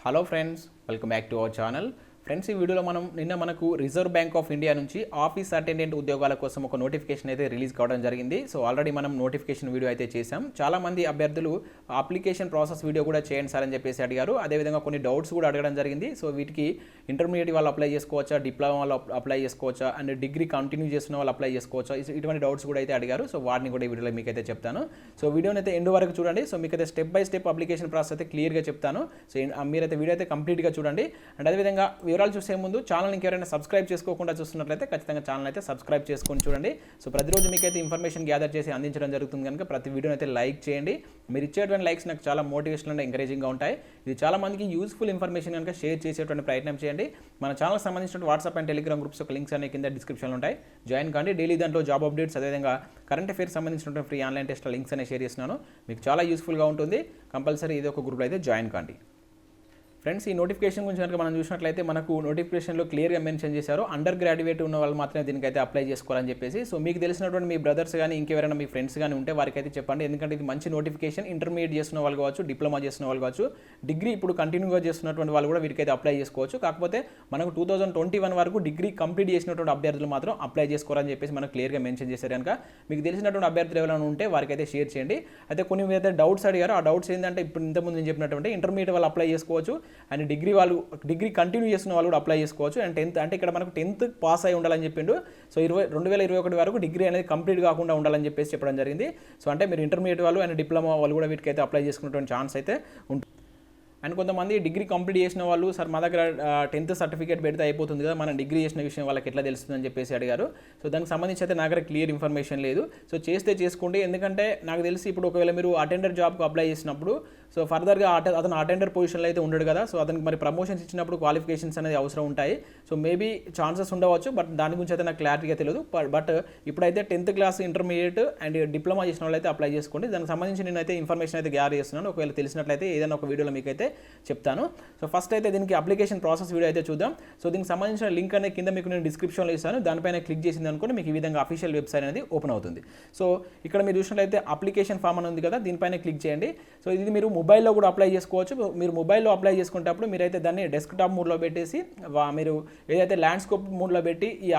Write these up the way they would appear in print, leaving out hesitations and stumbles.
Hello friends, welcome back to our channel. Friends, ఈ వీడియోలో మనకు రిజర్వ్ బ్యాంక్ ఆఫ్ ఇండియా నుంచి ఆఫీస్ అటెండెంట్ ఉద్యోగాల కోసం ఒక నోటిఫికేషన్ అయితే రిలీజ్ కావడం జరిగింది. సో ఆల్రెడీ మనం నోటిఫికేషన్ వీడియో అయితే చేసాం. చాలామంది అభ్యర్థులు అప్లికేషన్ ప్రాసెస్ వీడియో కూడా చేయండి సార్ అని చెప్పేసి అడిగారు. అదేవిధంగా కొన్ని డౌట్స్ కూడా అడగడం జరిగింది. సో వీటికి ఇంటర్మీడియట్ వాళ్ళు అప్లై చేసుకోవచ్చా, డిప్లొమా వాళ్ళు అప్లై చేసుకోవచ్చా, అండ్ డిగ్రీ కంటిన్యూ చేస్తున్న వాళ్ళు అప్లై చేసుకోవచ్చా, ఇటువంటి డౌట్స్ కూడా అయితే అడిగారు. సో వాటిని కూడా ఈ వీడియోలో మీకు అయితే చెప్తాను. సో వీడియోని అయితే ఎండ్ వరకు చూడండి. సో మీకు అయితే step by step application process అయితే క్లియర్గా చెప్తాను. సో మీరైతే వీడియో అయితే కంప్లీట్గా చూడండి. అండ్ అదేవిధంగా వివరాలు చూసే ముందు ఛానల్ ఇంకెవరైనా సబ్స్క్రైబ్ చేసుకోకుండా చూస్తున్నట్లయితే ఖచ్చితంగా ఛానల్ అయితే సబ్స్క్రైబ్ చేసుకొని చూడండి. సో ప్రతిరోజు మీకైతే ఇన్ఫర్మేషన్ గ్యాదర్ చేసి అందించడం జరుగుతుంది కనుక ప్రతి వీడియోని అయితే లైక్ చేయండి. మీరు ఇచ్చేటువంటి లైక్స్ నాకు చాలా మోటివేషన్ అండ్ ఎంకరేజింగ్గా ఉంటాయి. ఇది చాలా మందికి యూస్ఫుల్ ఇన్ఫర్మేషన్ కనుక షేర్ చేసేటువంటి ప్రయత్నం చేయండి. మన ఛానల్ సంబంధించిన వాట్సాప్ అండ్ టెలిగ్రామ్ గ్రూప్స్ యొక్క లింక్స్ అనేవి కింద డిస్క్రిప్షన్లో ఉంటాయి. జాయిన్ కాండి. డైలీ దాంట్లో జాబ్ అప్డేట్స్, అదేవిధంగా కరెంట్ అఫేర్స్ సంబంధించినటువంటి ఫ్రీ ఆన్లైన్ టెస్ట్ లింక్స్ అనేవి షేర్ చేస్తున్నాను. మీకు చాలా యూస్ఫుల్గా ఉంటుంది. కంపల్సరీ ఇది ఒక గ్రూప్లో అయితే జాయిన్ కాండి. ఫ్రెండ్స్, ఈ నోటిఫికేషన్ గురించి కనుక మనం చూసినట్లయితే మనకు నోటిఫికేషన్లో క్లియర్గా మెన్షన్ చేశారు, అండర్ గ్రాడ్యుయేట్ ఉన్న వాళ్ళు మాత్రమే దీనికైతే అప్లై చేసుకోవాలని చెప్పేసి. సో మీకు తెలిసినటువంటి మీ బ్రదర్స్ కానీ ఇంకెవరైనా మీ ఫ్రెండ్స్ కానీ ఉంటే వారికి అయితే చెప్పండి. ఎందుకంటే ఇది మంచి నోటిఫికేషన్. ఇంటర్మీడియట్ చేస్తున్న వాళ్ళు కావచ్చు, డిప్లొమా చేస్తున్న వాళ్ళు కావచ్చు, డిగ్రీ ఇప్పుడు కంటిన్యూగా చేస్తున్నటువంటి వాళ్ళు కూడా వీరికైతే అప్లై చేసుకోవచ్చు. కాకపోతే మనకు 2021 వరకు డిగ్రీ కంప్లీట్ చేసినటువంటి అభ్యర్థులు మాత్రం అప్లై చేసుకోవాలని చెప్పేసి మనకు క్లియర్గా మెన్షన్ చేశారు. కనుక మీకు తెలిసినటువంటి అభ్యర్థులు ఎవరైనా ఉంటే వారికి అయితే షేర్ చేయండి. అయితే కొన్ని అయితే డౌట్స్ అడిగారు. ఆ డౌట్స్ ఏంటంటే ఇప్పుడు ఇంతకుముందు నేను చెప్పినటువంటి ఇంటర్మీడియట్ వాళ్ళు అప్లై చేసుకోవచ్చు, అండ్ డిగ్రీ కంటిన్యూ చేస్తున్న వాళ్ళు కూడా అప్లై చేసుకోవచ్చు. అండ్ 10th అంటే ఇక్కడ మనకు 10th పాస్ అయి ఉండాలని చెప్పిండు. సో 2021 వరకు డిగ్రీ అనేది కంప్లీట్ కాకుండా ఉండాలని చెప్పేసి చెప్పడం జరిగింది. సో అంటే మీరు ఇంటర్మీడియట్ వాళ్ళు అండ్ డిప్లొమా వాళ్ళు కూడా వీటికైతే అప్లై చేసుకునేటువంటి ఛాన్స్ అయితే ఉంటుంది. అండ్ కొంతమంది డిగ్రీ కంప్లీట్ చేసిన వాళ్ళు, సార్ మా దగ్గర 10th సర్టిఫికేట్ పెడితే అయిపోతుంది కదా, మనం డిగ్రీ చేసిన విషయం వాళ్ళకి ఎట్లా తెలుస్తుందని చెప్పేసి అడిగారు. సో దానికి సంబంధించి అయితే నా దగ్గర క్లియర్ ఇన్ఫర్మేషన్ లేదు. సో చేస్తే చేసుకోండి. ఎందుకంటే నాకు తెలిసి ఇప్పుడు ఒకవేళ మీరు అటెండర్ జాబ్కి అప్లై చేసినప్పుడు సో ఫర్దర్గా అతను అటెండర్ పొజిషన్లో అయితే ఉండడు కదా. సో అతనికి మరి ప్రమోషన్స్ ఇచ్చినప్పుడు క్వాలిఫికేషన్స్ అనేది అవసరం ఉంటాయి. సో మేబీ ఛాన్సెస్ ఉండవచ్చు, బట్ దాని గురించి అయితే నాకు క్లారిటీగా తెలియదు. బట్ ఇప్పుడైతే 10th class, intermediate and diploma చేసిన వాళ్ళు అయితే అప్లై చేసుకోండి. దానికి సంబంధించి నేనైతే ఇన్ఫర్మేషన్ అయితే గ్యాదర్ చేస్తున్నాను. ఒకవేళ తెలిసినట్లయితే ఏదైనా ఒక వీడియోలో మీకైతే చెప్తాను. సో ఫస్ట్ అయితే దీనికి అప్లికేషన్ ప్రాసెస్ వీడియో అయితే చూద్దాం. సో దీనికి సంబంధించిన లింక్ అనేది కింద మీకు నేను డిస్క్రిప్షన్లో ఇస్తాను. దానిపైన క్లిక్ చేసింది అనుకోండి మీకు ఈ విధంగా అఫీషియల్ వెబ్సైట్ అనేది ఓపెన్ అవుతుంది. సో ఇక్కడ మీరు చూసినట్లయితే అప్లికేషన్ ఫామ్ అని ఉంది కదా, దీనిపైన క్లిక్ చేయండి. సో ఇది మీరు మొబైల్లో కూడా అప్లై చేసుకోవచ్చు. మీరు మొబైల్లో అప్లై చేసుకునేటప్పుడు మీరైతే దాన్ని డెస్క్టాప్ మోడ్లో పెట్టేసి మీరు ఏదైతే ల్యాండ్స్కేప్ మోడ్లో పెట్టి ఈ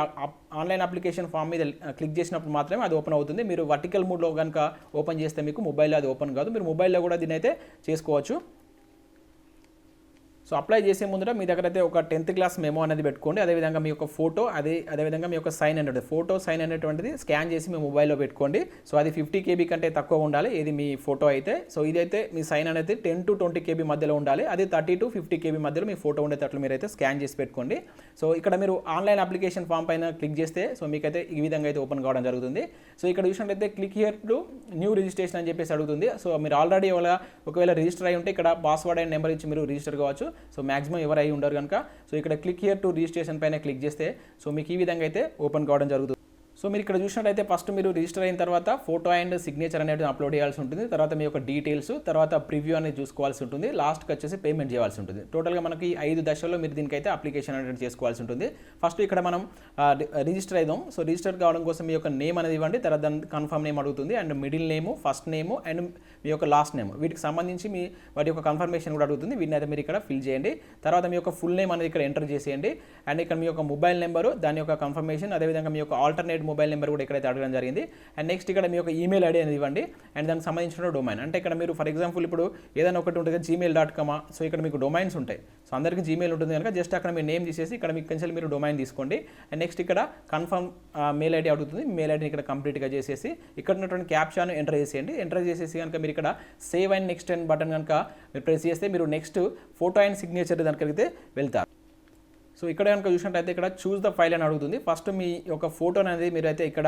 ఆన్లైన్ అప్లికేషన్ ఫామ్ మీద క్లిక్ చేసినప్పుడు మాత్రమే అది ఓపెన్ అవుతుంది. మీరు వర్టికల్ మోడ్లో కనుక ఓపెన్ చేస్తే మీకు మొబైల్లో అది ఓపెన్ కాదు. మీరు మొబైల్లో కూడా దీన్ని అయితే చేసుకోవచ్చు. సో అప్లై చేసే ముందర మీ దగ్గర అయితే ఒక 10th క్లాస్ మెమో అనేది పెట్టుకోండి. అదేవిధంగా మీ యొక్క ఫోటో, అదేవిధంగా మీ యొక్క సైన్ అనేది ఫోటో సైన్ అనేటువంటిది స్కాన్ చేసి మీ మొబైల్లో పెట్టుకోండి. సో అది 50 KB కంటే తక్కువ ఉండాలి ఇది మీ ఫోటో అయితే. సో ఇదైతే మీ సైన్ అనేది 10 to 20 KB మధ్యలో ఉండాలి. అది 30 to 50 KB మధ్యలో మీ ఫోటో ఉండేటట్లు మీరైతే స్కాన్ చేసి పెట్టుకోండి. సో ఇక్కడ మీరు ఆన్లైన్ అప్లికేషన్ ఫామ్ పైన క్లిక్ చేస్తే సో మీకైతే ఈ విధంగా అయితే ఓపెన్ కావడం జరుగుతుంది. సో ఇక్కడ చూసినట్లయితే click here to new registration అని చెప్పేసి అడుగుతుంది. సో మీరు ఆల్రెడీ ఒకవేళ రిజిస్టర్ అయి ఉంటే ఇక్కడ పాస్వర్డ్ అండ్ నెంబర్ ఇచ్చి మీరు రిజిస్టర్ కావచ్చు. సో మ్యాక్సిమం ఎవరు అయి ఉండరు కనుక సో ఇక్కడ క్లిక్ హియర్ టు రిజిస్ట్రేషన్ పైన క్లిక్ చేస్తే సో మీకు ఈ విధంగా అయితే ఓపెన్ కావడం జరుగుతుంది. సో మీరు ఇక్కడ చూసినట్లయితే ఫస్ట్ మీరు రిజిస్టర్ అయిన తర్వాత ఫోటో అండ్ సిగ్నేచర్ అనేది అప్లోడ్ చేయాల్సి ఉంటుంది. తర్వాత మీ యొక్క డీటెయిల్స్, తర్వాత ప్రివ్యూ అనేది చూసుకోవాల్సి ఉంటుంది. లాస్ట్కి వచ్చేసి పేమెంట్ చేయాల్సి ఉంటుంది. టోటల్గా మనకి 5 దశల్లో మీరు దీనికైతే అప్లికేషన్ అనేది చేసుకోవాల్సి ఉంటుంది. ఫస్ట్ ఇక్కడ మనం రిజిస్టర్ అయిదాం. సో రిజిస్టర్ కావడం కోసం మీ యొక్క నేమ్ అనేది ఇవ్వండి. తర్వాత దాని కన్ఫర్మ్ నేమ్ అడుగుతుంది, and middle name, first name and మీ యొక్క లాస్ట్ నేమ్, వీటికి సంబంధించి వాటి యొక్క కన్ఫర్మేషన్ కూడా అడుగుతుంది. వీటిని అయితే మీరు ఇక్కడ ఫిల్ చేయండి. తర్వాత మీ యొక్క ఫుల్ నేమ్ అనేది ఇక్కడ ఎంటర్ చేసేయండి. అండ్ ఇక్కడ మీ యొక్క మొబైల్ నెంబరు, దాని యొక్క కన్ఫర్మేషన్, అదేవిధంగా మీ యొక్క ఆల్టర్నేట్ మొబైల్ నెంబర్ కూడా ఇక్కడైతే అడగడం జరిగింది. అండ్ నెక్స్ట్ ఇక్కడ మీ యొక్క ఈమెయిల్ ఐడి అనేది ఇవ్వండి. అండ్ దానికి సంబంధించిన డొమైన్, అంటే ఇక్కడ మీరు ఫర్ ఎగ్జాంపుల్ ఇప్పుడు ఏదైనా ఒకటి ఉంటుంది gmail.com. సో ఇక్కడ మీకు డొమైన్స్ ఉంటాయి. సో అందరికీ జీమెయిల్ ఉంటుంది కనుక జస్ట్ అక్కడ మీ నేమ్ తీసేసి ఇక్కడ మీకు కొంచెం మీరు డొమైన్ తీసుకోండి. అండ్ నెక్స్ట్ ఇక్కడ కన్ఫర్మ్ మెయిల్ ఐడి అడుగుతుంది. మెయిల్ ఐడిని ఇక్కడ కంప్లీట్గా చేసేసి ఇక్కడ ఉన్నటువంటి క్యాప్షాను ఎంటర్ చేసేయండి. ఎంటర్ చేసేసి కనుక మీరు ఇక్కడ save and next and button కనుక మీరు ప్రెస్ చేస్తే మీరు నెక్స్ట్ ఫోటో అండ్ సిగ్నేచర్ దానికి అయితే వెళ్తారు. సో ఇక్కడ కనుక చూసినట్టయితే ఇక్కడ చూస్ ద ఫైల్ అని అడుగుతుంది. ఫస్ట్ మీ యొక్క ఫోటో అనేది మీరైతే ఇక్కడ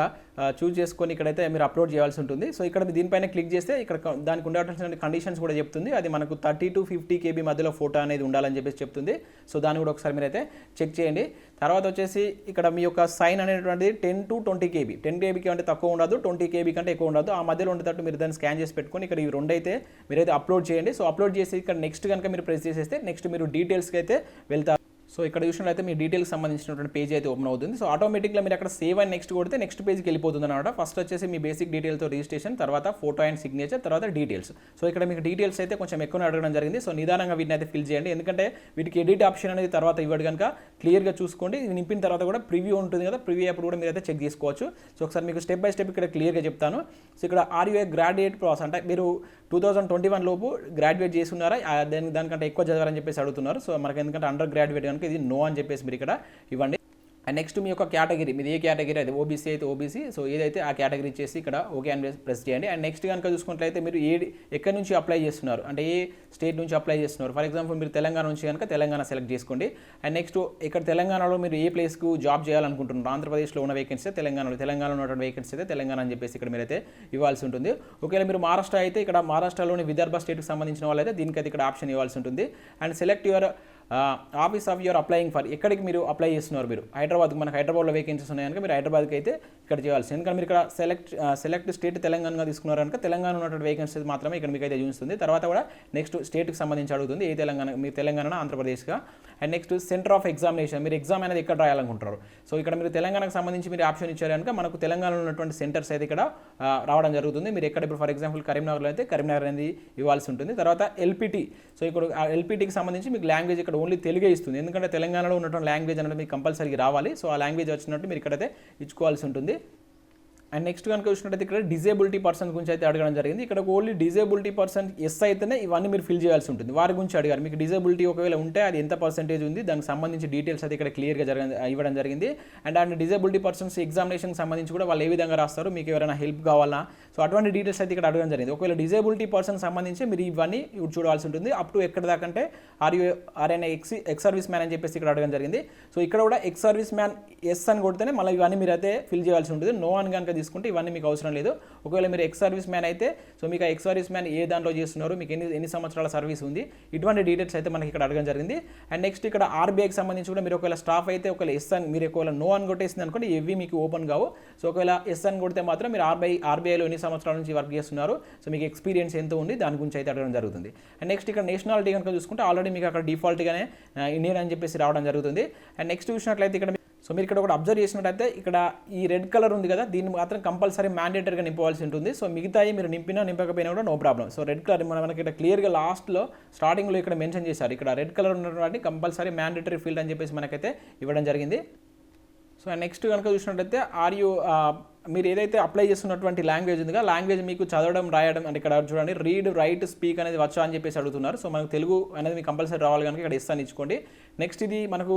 చూస్ చేసుకొని ఇక్కడైతే మీరు అప్లోడ్ చేయాల్సి ఉంటుంది. సో ఇక్కడ దీనిపైన క్లిక్ చేస్తే ఇక్కడ దానికి ఉండాల్సిన కండిషన్స్ కూడా చెప్తుంది. అది మనకు 30 to 50 KB మధ్యలో ఫోటో అనేది ఉండాలని చెప్పేసి చెప్తుంది. సో దాన్ని కూడా ఒకసారి మీరైతే చెక్ చేయండి. తర్వాత వచ్చేసి ఇక్కడ మీ యొక్క సైన్ అనేటువంటిది 10 to 20 KB, 10 KB కంటే తక్కువ ఉండదు, 20 KB కంటే ఎక్కువ ఉండదు. ఆ మధ్యలో ఉండేటట్టు మీరు దాన్ని స్కాన్ చేసి పెట్టుకొని ఇక్కడ ఈ రెండు అయితే మీరైతే అప్లోడ్ చేయండి. సో అప్లోడ్ చేసి ఇక్కడ నెక్స్ట్ కనుక మీరు ప్రెస్ చేసేస్తే నెక్స్ట్ మీరు డీటెయిల్స్కి అయితే వెళ్తారు. సో ఇక్కడ చూసినట్లయితే మీ డీటెయిల్స్ సంబంధించినటువంటి పేజ్ అయితే ఓపెన్ అవుతుంది. సో ఆటోమేటిక్గా మీరు అక్కడ సేవ్ అండ్ నెక్స్ట్ కొడితే నెక్స్ట్ పేజ్కి వెళ్ళిపోతుంది అనమాట. ఫస్ట్ వచ్చేసి మీ బేసిక్ డీటెయిల్తో రిజిస్ట్రేషన్, తర్వాత ఫోటో అండ్ సిగ్నేచర్, తర్వాత డీటెయిల్స్. సో ఇక్కడ మీకు డీటెయిల్స్ అయితే కొంచెం ఎక్కువ అడగడం జరిగింది. సో నిదానంగా వీటిని అయితే ఫిల్ చేయండి, ఎందుకంటే వీటికి ఎడిట్ ఆప్షన్ అనేది తర్వాత ఇవ్వడు కనుక క్లియర్గా చూసుకోండి. ఇది నింపిన తర్వాత కూడా ప్రివ్యూ ఉంటుంది కదా, ప్రివ్యూ అప్పుడు కూడా మీరు అయితే చెక్ చేసుకోవచ్చు. సో ఒకసారి మీకు స్టెప్ బై స్టెప్ ఇక్కడ క్లియర్గా చెప్తాను. సో ఇక్కడ RBI గ్రాడ్యుయేట్ ప్రాసెస్ అంటే మీరు 2021 లోపు గ్రాడ్యుయేట్ చేసి ఉన్నారా, దానికంటే ఎక్కువ చదవాలని చెప్పేసి అడుగుతున్నారు. సో మనకి ఎందుకంటే అండర్ గ్రాడ్యుయేట్ కనుక ఇది నో అని చెప్పేసి మీరు ఇక్కడ ఇవ్వండి. అండ్ నెక్స్ట్ మీ యొక్క కేటగిరీ, మీది ఏ కేటగిరీ అయితే ఓబీసీ అయితే ఓబీసీ, సో ఏదైతే ఆ కేటగిరీ చేసి ఇక్కడ ఓకే అని ప్రెస్ చేయండి. అండ్ నెక్స్ట్ కనుక చూసుకున్నట్లయితే మీరు ఎక్కడి నుంచి అప్లై చేస్తున్నారు, అంటే ఏ స్టేట్ నుంచి అప్లై చేస్తున్నారు. ఫర్ ఎగ్జాంపుల్ మీరు తెలంగాణ నుంచి కనుక తెలంగాణ సెలెక్ట్ చేసుకోండి. అండ్ నెక్స్ట్ ఇక్కడ తెలంగాణలో మీరు ఏ ప్లేస్కు జాబ్ చేయాలనుకుంటున్నారు, ఆంధ్రప్రదేశ్లో ఉన్న వేకెన్సీ తెలంగాణలో ఉన్నటువంటి వేకెన్సీ అయితే తెలంగాణ అని చెప్పేసి ఇక్కడ మీరైతే ఇవ్వాల్సి ఉంటుంది. ఒకవేళ మీరు మహారాష్ట్ర అయితే ఇక్కడ మహారాష్ట్రలోని విదర్భ స్టేట్కి సంబంధించిన వాళ్ళైతే దీనికైతే ఇక్కడ ఆప్షన్ ఇవ్వాల్సి ఉంటుంది. And select your office of your applying for, ఎక్కడికి మీరు అప్లై చేస్తున్నారు. మీరు హైదరాబాద్కి, మనకు హైదరాబాద్లో వేకెన్సీస్ ఉన్నాయి కనుక మీరు హైదరాబాద్కి అయితే ఇక్కడ చేయాల్సి, ఎందుకంటే మీరు ఇక్కడ సెలెక్ట్ స్టేట్ తెలంగాణగా తీసుకున్నారు కనుక తెలంగాణ ఉన్నటువంటి వేకెన్సీస్ మాత్రమే ఇక్కడ మీకు అయితే చూస్తుంది. తర్వాత కూడా నెక్స్ట్ స్టేట్కి సంబంధించి అడుగుతుంది, ఏ తెలంగాణ, మీరు తెలంగాణ ఆంధ్రప్రదేశ్గా. And next centre of examination, మీరు ఎగ్జామ్ అనేది ఎక్కడ రాయాలనుకుంటారు. సో ఇక్కడ మీరు తెలంగాణకు సంబంధించి మీరు ఆప్షన్ ఇచ్చారు కనుక మనకు తెలంగాణలో ఉన్నటువంటి సెంటర్స్ అయితే ఇక్కడ రావడం జరుగుతుంది. మీరు ఎక్కడ ఇప్పుడు ఫర్ ఎగ్జాంపుల్ కరీంనగర్లో అయితే కరీంనగర్ అనేది ఇవ్వాల్సి ఉంటుంది. తర్వాత ఎల్పిటి, సో ఇక్కడ ఎల్పిటికి సంబంధించి మీకు లాంగ్వేజ్ ఇక్కడ ఓన్లీ తెలుగే ఇస్తుంది, ఎందుకంటే తెలంగాణలో ఉన్నటువంటి లాంగ్వేజ్ అనేది మీకు కంపల్సరీగా రావాలి. సో ఆ లాంగ్వేజ్ వచ్చినట్టు మీరు ఇక్కడైతే ఇచ్చుకోవాల్సి ఉంటుంది. అండ్ నెక్స్ట్ కనుక చూసినట్టయితే ఇక్కడ డిజేబిలిటీ పర్సన్ గురించి అయితే అడగడం జరిగింది. ఇక్కడ ఓన్లీ డిజేబిలిటీ పర్సన్ ఎస్ అయితేనే ఇవన్నీ మీరు ఫిల్ చేయాల్సి ఉంటుంది. వారి గురించి అడిగారు, మీకు డిజేబిలిటీ ఒకవేళ ఉంటే అది ఎంత పర్సెంటేజ్ ఉంది, దానికి సంబంధించి డీటెయిల్స్ అయితే ఇక్కడ క్లియర్గా ఇవ్వడం జరిగింది. అండ్ డిజేబిలిటీ పర్సన్స్ ఎగ్జామినేషన్కి సంబంధించి కూడా వాళ్ళు ఏ విధంగా రాస్తారు, మీకు ఎవరైనా హెల్ప్ కావాలా, సో అటువంటి డీటెయిల్స్ అయితే ఇక్కడ అడగడం జరిగింది. ఒకవేళ డిజేబిలిటీ పర్సన్ సంబంధించి మీరు ఇవన్నీ చూడాల్సి ఉంటుంది. అప్ టు ఎక్కడ దాకా అంటే ఆర్ఎన్ఐ ఎక్స్ సర్వీస్ మ్యాన్ అని చెప్పేసి ఇక్కడ అడగడం జరిగింది. సో ఇక్కడ కూడా ఎక్స్ సర్వీస్ మ్యాన్ ఎస్ అని కొడితేనే మళ్ళీ ఇవన్నీ మీరు అయితే ఫిల్ చేయాల్సి ఉంటుంది. నో అని కనుక తీసుకుంటే ఇవన్నీ మీకు అవసరం లేదు. ఒకవేళ మీరు ఎక్స్ సర్వీస్ మ్యాన్ అయితే సో మీకు ఆ ఎక్స్ సర్వీస్ మ్యాన్ ఏ దాంట్లో చేస్తున్నారు, మీకు ఎన్ని సంవత్సరాల సర్వీస్ ఉంది, ఇటువంటి డీటెయిల్స్ అయితే మనకి ఇక్కడ అడగడం జరిగింది. అండ్ నెక్స్ట్ ఇక్కడ RBIకి సంబంధించి కూడా మీరు ఒకవేళ స్టాఫ్ అయితే ఒకవేళ ఎస్ అని, మీరు ఒకవేళ నో అని కొట్టేసింది అనుకోండి ఇవి మీకు ఓపెన్ కావు. సో ఒకవేళ ఎస్ అని కొడితే మాత్రం మీరు RBIలో ఎన్ని సంవత్సరాల నుంచి వర్క్ చేస్తున్నారు, సో మీకు ఎక్స్పీరియన్స్ ఎంత ఉంది, దాని గురించి అయితే అడగడం జరుగుతుంది. అండ్ నెక్స్ట్ ఇక్కడ నేషనాలిటీ కనుక చూసుకుంటే ఆల్రెడీ మీకు అక్కడ డిఫాల్ట్గానే ఇండియన్ అని చెప్పేసి రావడం జరుగుతుంది. అండ్ నెక్స్ట్ చూసినట్లయితే ఇక్కడ సో మీరు ఇక్కడ ఒకటి అబ్జర్వ్ చేసినట్టయితే ఇక్కడ ఈ రెడ్ కలర్ ఉంది కదా, దీన్ని మాత్రం కంపల్సరీ మ్యాండేటరీగా నింపవలసి ఉంటుంది. సో మిగతాయి మీరు నింపకపోయినా కూడా no problem. So red colour మనకి ఇక్కడ క్లియర్గా లాస్ట్లో స్టార్టింగ్లో ఇక్కడ మెన్షన్ చేశారు, ఇక్కడ రెడ్ కలర్ ఉన్నటువంటి కంపల్సరీ మ్యాండేటరీ ఫీల్డ్ అని చెప్పేసి మనకైతే ఇవ్వడం జరిగింది. సో నెక్స్ట్ కనుక చూసినట్టయితే మీరు ఏదైతే అప్లై చేస్తున్నటువంటి లాంగ్వేజ్ ఉందిగా, లాంగ్వేజ్ మీకు చదవడం రాయడం అంటే ఇక్కడ చూడండి రీడ్ రైట్ స్పీక్ అనేది వచ్చా అని చెప్పేసి అడుగుతున్నారు. సో మనకు తెలుగు అనేది మీకు కంపల్సరీ రావాలి కనుక ఇక్కడ ఎస్ అని ఇచ్చుకోండి. నెక్స్ట్ ఇది మనకు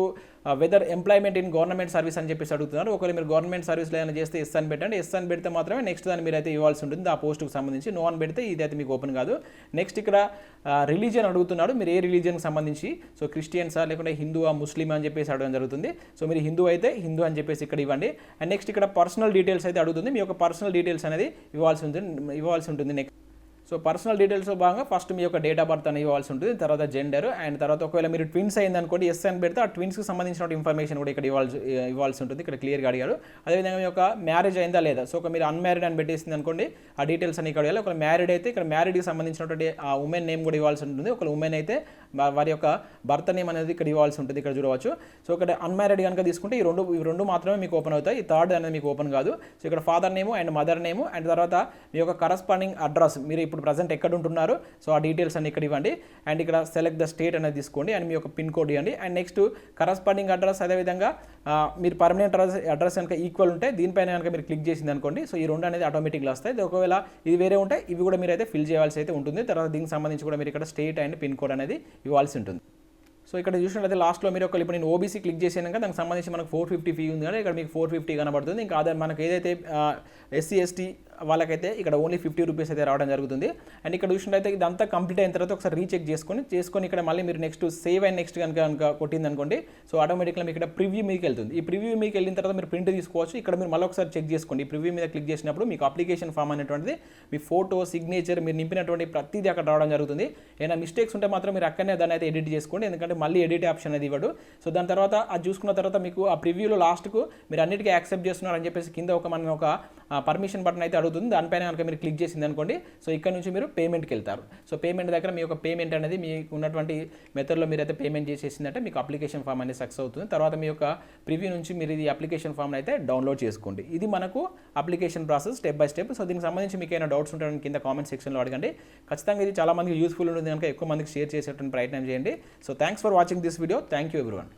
whether employment in government service అని చెప్పేసి అడుగుతున్నారు. ఒకవేళ మీరు గవర్నమెంట్ సర్వీస్లో ఏమైనా చేస్తే ఎస్ అని పెట్టండి. ఎస్ అని పెడితే మాత్రమే నెక్స్ట్ దాన్ని మీరు అయితే ఇవ్వాల్సి ఉంటుంది ఆ పోస్ట్కి సంబంధించి. నో అని పెడితే ఇది అయితే మీకు ఓపెన్ కాదు. నెక్స్ట్ ఇక్కడ రిలీజియన్ అడుగుతున్నాడు, మీరు ఏ రిలీజియన్కి సంబంధించి, సో క్రిస్టియన్సా లేకుంటే హిందూవా ముస్లిమా అని చెప్పేసి అడగడం జరుగుతుంది. సో మీరు హిందూ అయితే హిందూ అని చెప్పేసి ఇక్కడ ఇవ్వండి. అండ్ నెక్స్ట్ ఇక్కడ పర్సనల్ డీటెయిల్స్ అయితే అడుగుతుంది, మీ యొక్క పర్సనల్ డీటెయిల్స్ అనేది ఇవ్వాల్సి ఉంటుంది. నెక్స్ట్ సో పర్సనల్ డీటెయిల్స్లో భాగంగా ఫస్ట్ మీ యొక్క డేట్ ఆఫ్ బర్త్ అనేది ఇవ్వాల్సి ఉంటుంది, తర్వాత జెండర్, అండ్ తర్వాత ఒకవేళ మీరు ట్విన్స్ అయింది అనుకోండి ఎస్ అని పెడితే ఆ ట్విన్స్కి సంబంధించిన ఇన్ఫర్మేషన్ కూడా ఇక్కడ ఇవ్వాల్సి ఉంటుంది, ఇక్కడ క్లియర్గా అడిగారు. అదేవిధంగా మీ యొక్క మ్యారేజ్ అయిందా లేదా, సో మీరు అన్మ్యారీడ్ అని పెట్టేసింది అనుకోండి ఆ డీటెయిల్స్ అని ఇక్కడ ఇవ్వాలి. ఒక మ్యారీడ్ అయితే ఇక్కడ మ్యారీడ్కి సంబంధించినటువంటి ఆ ఉమెన్ నేమ్ కూడా ఇవ్వాల్సి ఉంటుంది. ఒక ఉమెన్ అయితే వారి యొక్క భర్త నేమ్ అనేది ఇక్కడ ఇవ్వాల్సి ఉంటుంది, ఇక్కడ చూడవచ్చు. సో ఇక్కడ అన్మ్యారీడ్ కనుక తీసుకుంటే ఈ రెండు మాత్రమే మీకు ఓపెన్ అవుతాయి, ఈ థర్డ్ అనేది మీకు ఓపెన్ కాదు. సో ఇక్కడ father name and mother name and తర్వాత మీ యొక్క కరస్పాండింగ్ అడ్రస్, మీరు ఇప్పుడు ప్రజెంట్ ఎక్కడ ఉంటున్నారు, సో ఆ డీటెయిల్స్ అన్ని ఇక్కడ ఇవ్వండి. అండ్ ఇక్కడ సెలెక్ట్ ద స్టేట్ అనేది తీసుకోండి అండ్ మీ యొక్క పిన్ కోడ్ ఇవ్వండి. అండ్ నెక్స్ట్ కరస్పాండింగ్ అడ్రస్, అదేవిధంగా మీరు పర్మనెంట్ అడ్రస్ కనుక ఈక్వల్ ఉంటే దీనిపైన కనుక మీరు క్లిక్ చేసింది అనుకోండి, సో ఈ రెండు అనేది ఆటోమేటిక్గా వస్తాయి. ఒకవేళ ఇది వేరే ఉంటే ఇవి కూడా మీరు అయితే ఫిల్ చేయాల్సి అయితే ఉంటుంది. తర్వాత దీనికి సంబంధించి కూడా మీరు ఇక్కడ స్టేట్ అండ్ పిన్ కోడ్ అనేది ఇవ్వాల్సి ఉంటుంది. సో ఇక్కడ చూసినట్లయితే లాస్ట్లో మీరు ఇప్పుడు నేను ఓబీసీ క్లిక్ చేసాను కదా, దానికి సంబంధించి మనకు 450 ఫీ ఉంది కానీ ఇక్కడ మీకు 450 కనబడుతుంది. ఇంకా అదే మనకు ఏదైతే SC ST వాళ్ళకైతే ఇక్కడ ఓన్లీ 50 రూపీస్ అయితే రావడం జరుగుతుంది. అండ్ ఇక్కడ చూసినట్లయితే ఇదంతా కంప్లీట్ అయిన తర్వాత ఒకసారి రీచెక్ చేసుకొని ఇక్కడ మళ్ళీ మీరు నెక్స్ట్ సేవ్ అండ్ నెక్స్ట్ కనుక కొట్టింది అనుకోండి, సో ఆటోమేటిక్గా మీకు ఇక్కడ ప్రివ్యూ మీకు వెళ్తుంది. ఈ ప్రివ్యూ మీకు వెళ్ళిన తర్వాత మీరు ప్రింట్ తీసుకోవచ్చు. ఇక్కడ మీరు మళ్ళీ ఒకసారి చెక్ చేసుకోండి. ఈ ప్రివ్యూ మీద క్లిక్ చేసినప్పుడు మీకు అప్లికేషన్ ఫామ్ అనేటువంటిది మీ ఫోటో సిగ్నేచర్ మీరు నింపినటువంటి ప్రతిదీ అక్కడ రావడం జరుగుతుంది. ఏమైనా మిస్టేక్స్ ఉంటే మాత్రం మీరు అక్కడనే దాన్ని అయితే ఎడిట్ చేసుకోండి, ఎందుకంటే మళ్ళీ ఎడిట్ ఆప్షన్ అనేది ఇవ్వడు. సో దాని తర్వాత అది చూసుకున్న తర్వాత మీకు ఆ ప్రివ్యూలో లాస్ట్కు మీరు అన్నిటికీ యాక్సెప్ట్ చేస్తున్నారని చెప్పేసి కింద ఒక పర్మిషన్ బటన్ అయితే అడుగుతుంది. అడుగుతుంది. దానిపైన కనుక మీరు క్లిక్ చేసింది అనుకోండి, సో ఇక్కడ నుంచి మీరు పేమెంట్కి వెళ్తారు. సో పేమెంట్ దగ్గర మీ యొక్క పేమెంట్ అనేది మీకు ఉన్నటువంటి మెథడ్లో మీరైతే పేమెంట్ చేసేసిందంటే మీకు అప్లికేషన్ ఫామ్ అనేది సక్సెస్ అవుతుంది. తర్వాత మీ యొక్క ప్రివ్యూ నుంచి మీరు ఇది అప్లికేషన్ ఫామ్ అయితే డౌన్లోడ్ చేసుకోండి. ఇది మనకు application process step by step. So దీనికి సంబంధించి మీకు ఏమైనా డౌట్స్ ఉంటే కింద కామెంట్ సెక్షన్లో అడగండి. ఖచ్చితంగా ఇది చాలా మందికి యూస్ఫుల్ ఉంటుంది కనుక ఎక్కువ మందికి షేర్ చేసేటువంటి ప్రయత్నం చేయండి. So thanks for watching this video. Thank you everyone.